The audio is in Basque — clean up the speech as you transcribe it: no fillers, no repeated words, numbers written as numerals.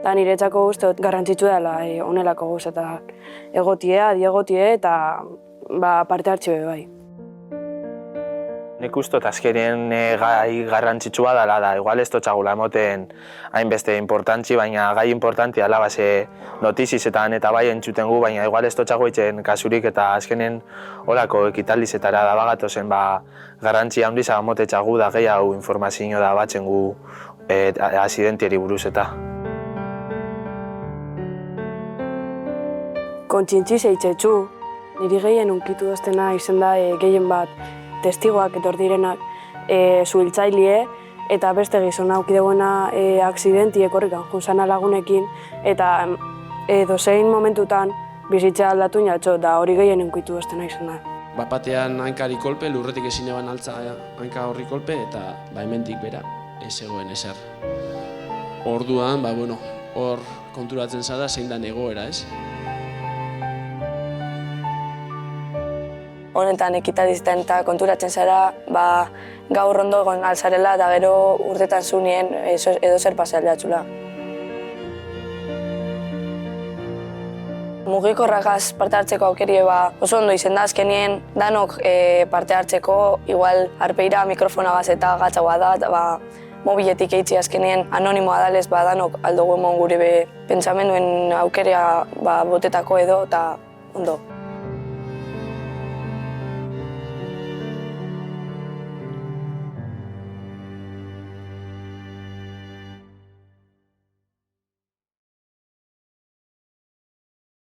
Da niretzako uste dut garrantzitsu dela honelako gauzetan egotie, adi egotie eta parte hartze bai. Nik uste dut azkenien gai garrantzitsua dela da, igual ez dutxagula emoten hainbeste importantzi, baina gai importanti dela base notizizetan eta bai entzuten gu, baina igual ez dutxago itzen kasurik eta azkenen olako ekitaldizetara da bagatozen garrantzia handiza emotetxagu da gehiago informazio da batzen gu asidentieri buruz eta. Kontzientziz eitzetxu, niri gehien unkitu doztena izen da gehien bat testigoak etor direnak zuhiltzailie eta beste gizona aukideguena aksidentiek horrekan junzana lagunekin eta dozein momentutan bizitza aldatu inatxo da hori gehien unkitu doztena izen da. Batean hankari kolpe, lurretik ezin eban altza hanka horri kolpe eta hemendik bera ez egoen ezer. Orduan, hor konturatzen zara zein dan egoera, ez? Honetan ekitalizetan eta konturatzen zara, gaur ondo egon alzarela eta gero urtetan zunien edo zer pasealdatzula. Mugikorragaz parte hartzeko aukerie oso ondo izen da, azkenien danok parte hartzeko, igual arpeira mikrofonagaz eta gatzagoa da, mobiletik eitzi azkenien anonimoa dalez, danok aldugu emon gure pentsamenduen aukerea botetako edo eta ondo.